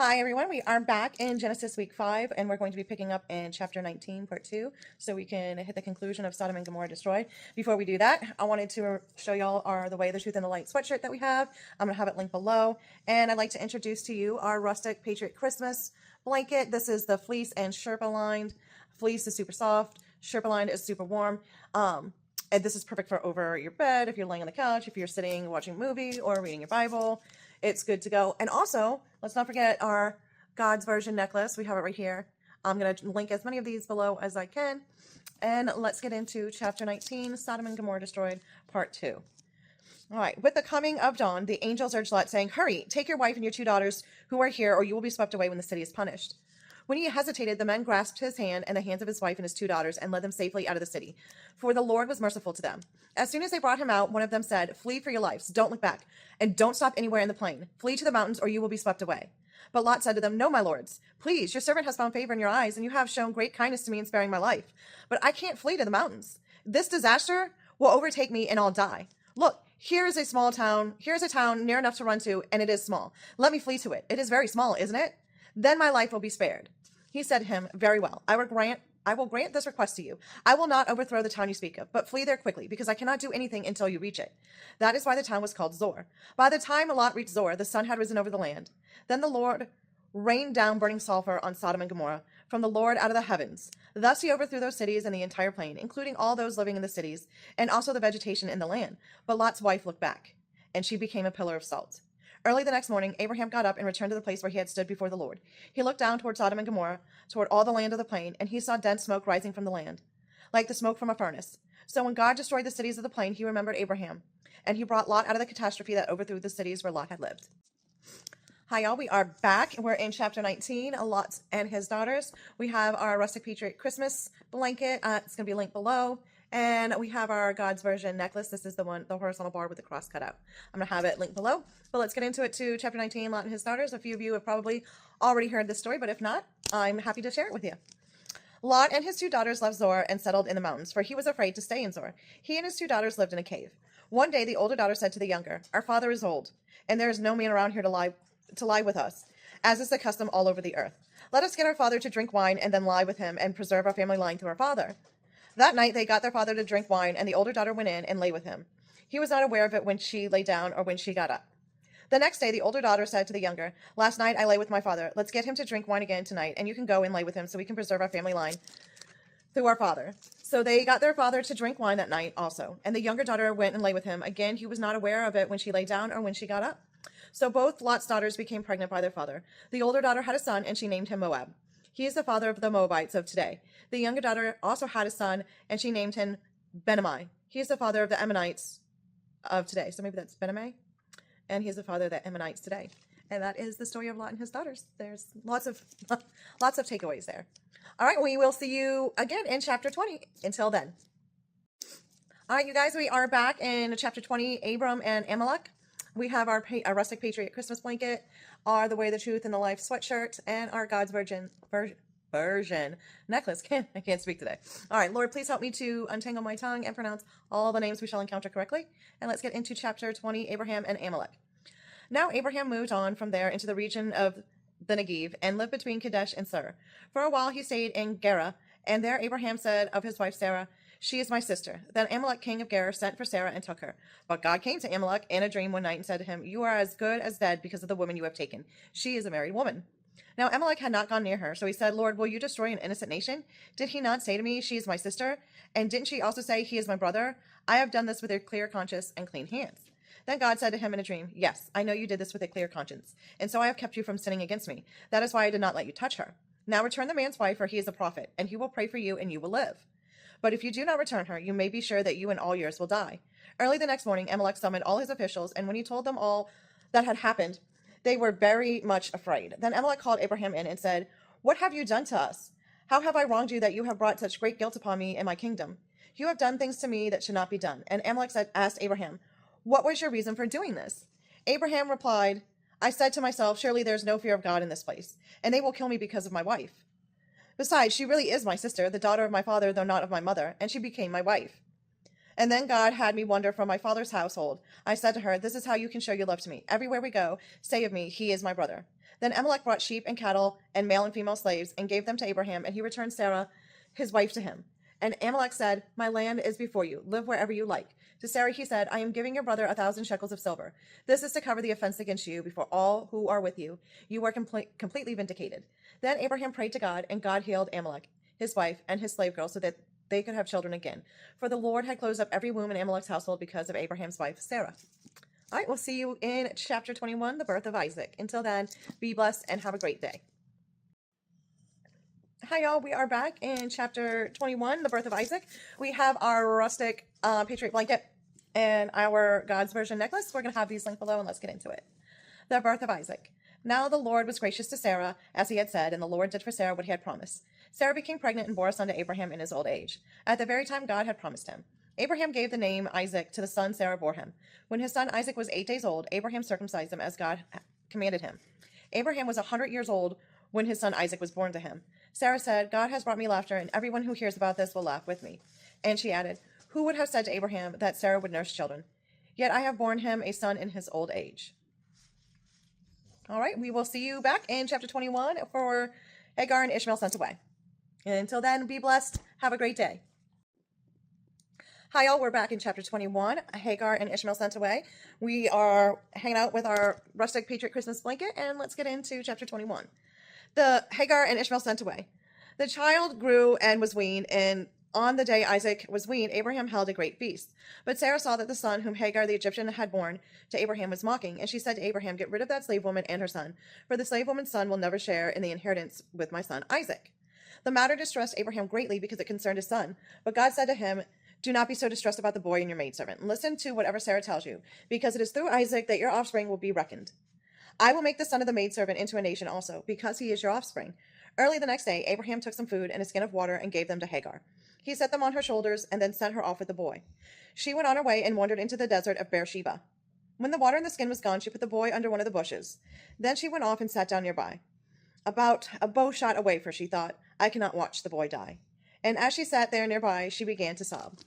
Hi, everyone. We are back in Genesis week 5, and we're going to be picking up in chapter 19, part 2, so we can hit the conclusion of Sodom and Gomorrah destroyed. Before we do that, I wanted to show y'all the Way, the Truth, and the Light sweatshirt that we have. I'm going to have it linked below, and I'd like to introduce to you our Rustic Patriot Christmas blanket. This is the fleece and Sherpa lined. Fleece is super soft. Sherpa lined is super warm. And this is perfect for over your bed, if you're laying on the couch, if you're sitting watching a movie or reading your Bible. It's good to go. And also, let's not forget our God's Version necklace. We have it right here. I'm going to link as many of these below as I can. And let's get into chapter 19, Sodom and Gomorrah Destroyed, part 2. All right. With the coming of dawn, the angels urged Lot, saying, "Hurry, take your wife and your 2 daughters who are here, or you will be swept away when the city is punished." When he hesitated, the men grasped his hand and the hands of his wife and his 2 daughters and led them safely out of the city, for the Lord was merciful to them. As soon as they brought him out, one of them said, "Flee for your lives, don't look back, and don't stop anywhere in the plain. Flee to the mountains, or you will be swept away." But Lot said to them, "No, my lords, please, your servant has found favor in your eyes, and you have shown great kindness to me in sparing my life. But I can't flee to the mountains. This disaster will overtake me, and I'll die. Look, here is a small town. Here is a town near enough to run to, and it is small. Let me flee to it. It is very small, isn't it? Then my life will be spared." He said to him, "Very well. I will grant this request to you. I will not overthrow the town you speak of, but flee there quickly, because I cannot do anything until you reach it." That is why the town was called Zor. By the time Lot reached Zor, the sun had risen over the land. Then the Lord rained down burning sulfur on Sodom and Gomorrah from the Lord out of the heavens. Thus he overthrew those cities and the entire plain, including all those living in the cities, and also the vegetation in the land. But Lot's wife looked back, and she became a pillar of salt. Early the next morning, Abraham got up and returned to the place where he had stood before the Lord. He looked down toward Sodom and Gomorrah, toward all the land of the plain, and he saw dense smoke rising from the land, like the smoke from a furnace. So when God destroyed the cities of the plain, he remembered Abraham, and he brought Lot out of the catastrophe that overthrew the cities where Lot had lived. Hi, y'all. We are back. We're in chapter 19, Lot and his daughters. We have our Rustic Patriot Christmas blanket. It's going to be linked below. And we have our God's Version necklace. This is the horizontal bar with the cross cut out. I'm going to have it linked below. But let's get into it to chapter 19, Lot and his daughters. A few of you have probably already heard this story, but if not, I'm happy to share it with you. Lot and his 2 daughters left Zor and settled in the mountains, for he was afraid to stay in Zor. He and his 2 daughters lived in a cave. One day, the older daughter said to the younger, "Our father is old, and there is no man around here to lie with us, as is the custom all over the earth. Let us get our father to drink wine and then lie with him and preserve our family line through our father." That night they got their father to drink wine, and the older daughter went in and lay with him. He was not aware of it when she lay down or when she got up. The next day the older daughter said to the younger, "Last night I lay with my father. Let's get him to drink wine again tonight, and you can go and lay with him so we can preserve our family line through our father." So they got their father to drink wine that night also, and the younger daughter went and lay with him. Again, he was not aware of it when she lay down or when she got up. So both Lot's daughters became pregnant by their father. The older daughter had a son, and she named him Moab. He is the father of the Moabites of today. The younger daughter also had a son, and she named him Ben-ammi. He is the father of the Ammonites of today. So maybe that's Ben-ammi. And he is the father of the Ammonites today. And that is the story of Lot and his daughters. There's lots of takeaways there. All right, we will see you again in chapter 20. Until then. All right, you guys, we are back in chapter 20, Abram and Amalek. We have our Rustic Patriot Christmas blanket, our The Way, the Truth, and the Life sweatshirt, and our God's Version necklace. I can't speak today. All right, Lord, please help me to untangle my tongue and pronounce all the names we shall encounter correctly. And let's get into chapter 20, Abraham and Amalek. Now Abraham moved on from there into the region of the Negev and lived between Kadesh and Sur. For a while he stayed in Gerar, and there Abraham said of his wife Sarah, "She is my sister." Then Amalek, king of Gerar, sent for Sarah and took her. But God came to Amalek in a dream one night and said to him, "You are as good as dead because of the woman you have taken. She is a married woman." Now Amalek had not gone near her, so he said, "Lord, will you destroy an innocent nation? Did he not say to me, 'She is my sister'? And didn't she also say, 'He is my brother'? I have done this with a clear conscience and clean hands." Then God said to him in a dream, "Yes, I know you did this with a clear conscience, and so I have kept you from sinning against me. That is why I did not let you touch her. Now return the man's wife, for he is a prophet, and he will pray for you, and you will live. But if you do not return her, you may be sure that you and all yours will die." Early the next morning, Amalek summoned all his officials, and when he told them all that had happened, they were very much afraid. Then Amalek called Abraham in and said, "What have you done to us? How have I wronged you that you have brought such great guilt upon me and my kingdom? You have done things to me that should not be done." And Amalek asked Abraham, "What was your reason for doing this?" Abraham replied, "I said to myself, surely there is no fear of God in this place, and they will kill me because of my wife. Besides, she really is my sister, the daughter of my father, though not of my mother, and she became my wife. And then God had me wander from my father's household. I said to her, 'This is how you can show your love to me. Everywhere we go, say of me, he is my brother.' Then Amalek brought sheep and cattle and male and female slaves and gave them to Abraham, and he returned Sarah, his wife, to him. And Amalek said, "My land is before you. Live wherever you like." To Sarah he said, "I am giving your brother 1,000 shekels of silver. This is to cover the offense against you before all who are with you. You are completely vindicated." Then Abraham prayed to God, and God healed Amalek, his wife, and his slave girl so that they could have children again. For the Lord had closed up every womb in Amalek's household because of Abraham's wife, Sarah. All right, we'll see you in chapter 21, the birth of Isaac. Until then, be blessed and have a great day. Hi, y'all. We are back in chapter 21, the birth of Isaac. We have our rustic Patriot blanket and our God's version necklace. We're going to have these linked below, and let's get into it. The birth of Isaac. Now the Lord was gracious to Sarah, as he had said, and the Lord did for Sarah what he had promised. Sarah became pregnant and bore a son to Abraham in his old age, at the very time God had promised him. Abraham gave the name Isaac to the son Sarah bore him. When his son Isaac was 8 days old, Abraham circumcised him as God commanded him. Abraham was 100 years old when his son Isaac was born to him. Sarah said, "God has brought me laughter, and everyone who hears about this will laugh with me." And she added, "Who would have said to Abraham that Sarah would nurse children? Yet I have borne him a son in his old age." All right, we will see you back in chapter 21 for Hagar and Ishmael sent away. And until then, be blessed. Have a great day. Hi, y'all. We're back in chapter 21, Hagar and Ishmael sent away. We are hanging out with our rustic Patriot Christmas blanket, and let's get into chapter 21. The Hagar and Ishmael sent away. The child grew and was weaned, and on the day Isaac was weaned, Abraham held a great feast. But Sarah saw that the son whom Hagar the Egyptian had borne to Abraham was mocking, and she said to Abraham, "Get rid of that slave woman and her son, for the slave woman's son will never share in the inheritance with my son Isaac." The matter distressed Abraham greatly because it concerned his son. But God said to him, "Do not be so distressed about the boy and your maidservant. Listen to whatever Sarah tells you, because it is through Isaac that your offspring will be reckoned. I will make the son of the maidservant into a nation also, because he is your offspring." Early the next day, Abraham took some food and a skin of water and gave them to Hagar. He set them on her shoulders and then sent her off with the boy. She went on her way and wandered into the desert of Beersheba. When the water in the skin was gone, she put the boy under one of the bushes. Then she went off and sat down nearby, about a bow shot away, for she thought, "I cannot watch the boy die." And as she sat there nearby, she began to sob.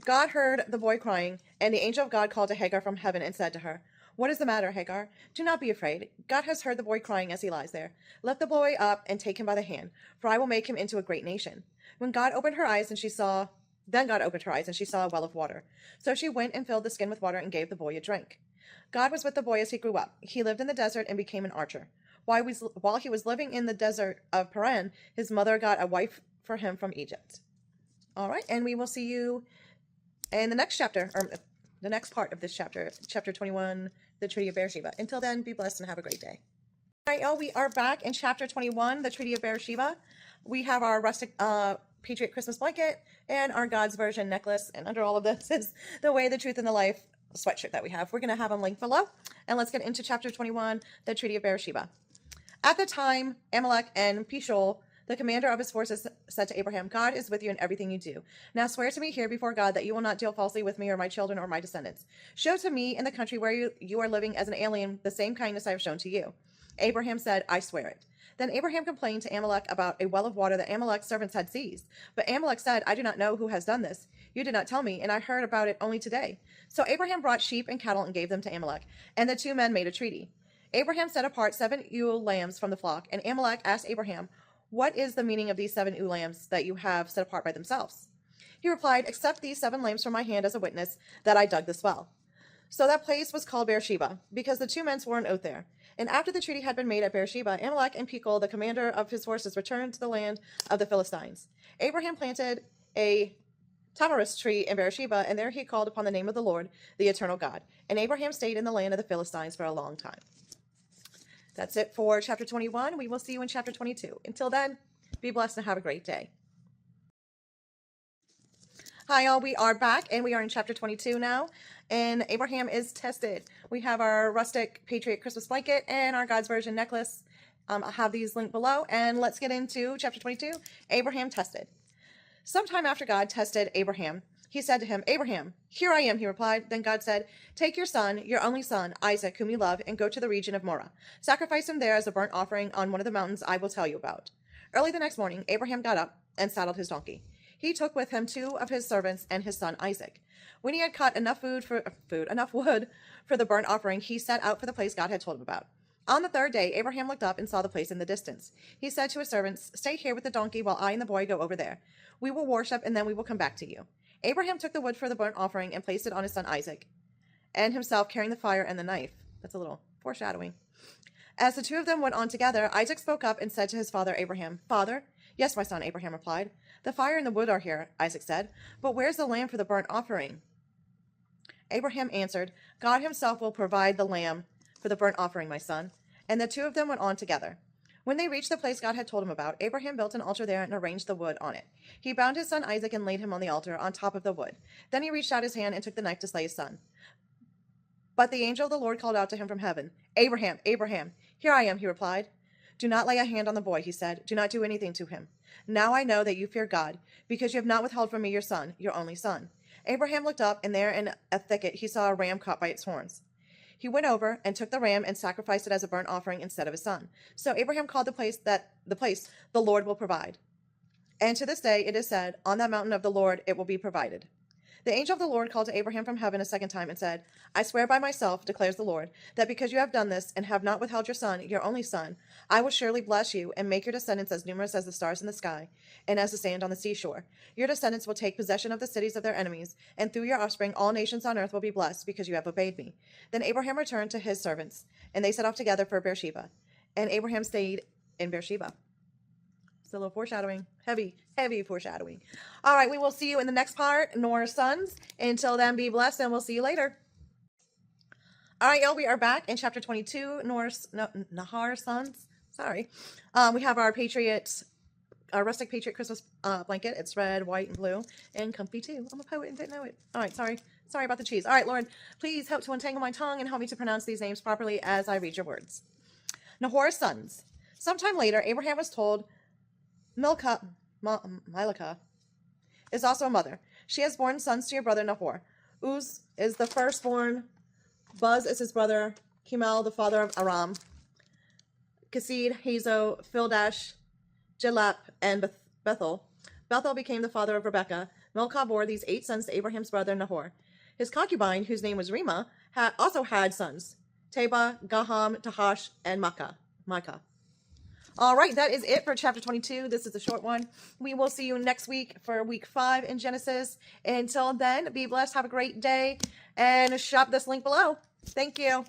God heard the boy crying, and the angel of God called to Hagar from heaven and said to her, "What is the matter, Hagar? Do not be afraid. God has heard the boy crying as he lies there. Lift the boy up and take him by the hand, for I will make him into a great nation." Then God opened her eyes, and she saw a well of water. So she went and filled the skin with water and gave the boy a drink. God was with the boy as he grew up. He lived in the desert and became an archer. While he was living in the desert of Paran, his mother got a wife for him from Egypt. All right, and we will see you in the next chapter, or the next part of this chapter, chapter 21, the Treaty of Beersheba. Until then, be blessed and have a great day. All right, y'all, we are back in chapter 21, the Treaty of Beersheba. We have our rustic Patriot Christmas blanket and our God's version necklace. And under all of this is the Way, the Truth, and the Life sweatshirt that we have. We're going to have them linked below. And let's get into chapter 21, the Treaty of Beersheba. At the time, Amalek and Pishol, the commander of his forces, said to Abraham, "God is with you in everything you do. Now swear to me here before God that you will not deal falsely with me or my children or my descendants. Show to me in the country where you are living as an alien the same kindness I have shown to you." Abraham said, "I swear it." Then Abraham complained to Amalek about a well of water that Amalek's servants had seized. But Amalek said, "I do not know who has done this. You did not tell me, and I heard about it only today." So Abraham brought sheep and cattle and gave them to Amalek, and the two men made a treaty. Abraham set apart 7 ewe lambs from the flock, and Amalek asked Abraham, "What is the meaning of these 7 ewe lambs that you have set apart by themselves?" He replied, "Accept these 7 lambs from my hand as a witness that I dug this well." So that place was called Beersheba, because the two men swore an oath there. And after the treaty had been made at Beersheba, Amalek and Pekol, the commander of his forces, returned to the land of the Philistines. Abraham planted a tamarisk tree in Beersheba, and there he called upon the name of the Lord, the eternal God. And Abraham stayed in the land of the Philistines for a long time. That's it for chapter 21. We will see you in chapter 22. Until then, be blessed and have a great day. Hi, all. We are back, and we are in chapter 22 now, and Abraham is tested. We have our rustic Patriot Christmas blanket and our God's version necklace. I'll have these linked below, and let's get into chapter 22, Abraham tested. Sometime after God tested Abraham, he said to him, "Abraham." "Here I am," he replied. Then God said, "Take your son, your only son, Isaac, whom you love, and go to the region of Moriah. Sacrifice him there as a burnt offering on one of the mountains I will tell you about." Early the next morning, Abraham got up and saddled his donkey. He took with him 2 of his servants and his son Isaac. When he had cut enough wood for the burnt offering, he set out for the place God had told him about. On the third day, Abraham looked up and saw the place in the distance. He said to his servants, "Stay here with the donkey while I and the boy go over there. We will worship, and then we will come back to you." Abraham took the wood for the burnt offering and placed it on his son Isaac, and himself carrying the fire and the knife. That's a little foreshadowing. As the two of them went on together, Isaac spoke up and said to his father Abraham, "Father?" "Yes, my son," Abraham replied. "The fire and the wood are here," Isaac said, "but where's the lamb for the burnt offering?" Abraham answered, "God himself will provide the lamb for the burnt offering, my son." And the two of them went on together. When they reached the place God had told him about, Abraham built an altar there and arranged the wood on it. He bound his son Isaac and laid him on the altar on top of the wood. Then he reached out his hand and took the knife to slay his son. But the angel of the Lord called out to him from heaven, "Abraham, Abraham." "Here I am," he replied. "Do not lay a hand on the boy," he said. "Do not do anything to him. Now I know that you fear God, because you have not withheld from me your son, your only son." Abraham looked up, and there in a thicket he saw a ram caught by its horns. He went over and took the ram and sacrificed it as a burnt offering instead of his son. So Abraham called the place the Lord will provide. And to this day it is said, "On that mountain of the Lord it will be provided." The angel of the Lord called to Abraham from heaven a second time and said, "I swear by myself, declares the Lord, that because you have done this and have not withheld your son, your only son, I will surely bless you and make your descendants as numerous as the stars in the sky and as the sand on the seashore. Your descendants will take possession of the cities of their enemies, and through your offspring all nations on earth will be blessed because you have obeyed me." Then Abraham returned to his servants, and they set off together for Beersheba. And Abraham stayed in Beersheba. A little foreshadowing. Heavy foreshadowing. All right, we will see you in the next part, Noah's sons. Until then, be blessed, and we'll see you later. All right, y'all, we are back in chapter 22, Nahar's sons. Sorry. We have our rustic patriot Christmas blanket. It's red, white, and blue, and comfy too. I'm a poet and didn't know it. All right, sorry about the cheese. All right, Lord, please help to untangle my tongue and help me to pronounce these names properly as I read your words. Nahor's sons. Sometime later, Abraham was told Milcah is also a mother. She has borne sons to your brother Nahor. Uz is the firstborn. Buz is his brother. Kemal, the father of Aram. Kasid, Hazo, Fildash, Jelap, and Bethel. Bethel became the father of Rebekah. Milcah bore these 8 sons to Abraham's brother Nahor. His concubine, whose name was Rima, also had sons: Teba, Gaham, Tahash, and Micah. All right, that is it for chapter 22. This is a short one. We will see you next week for week 5 in Genesis. Until then, be blessed, have a great day, and shop this link below. Thank you.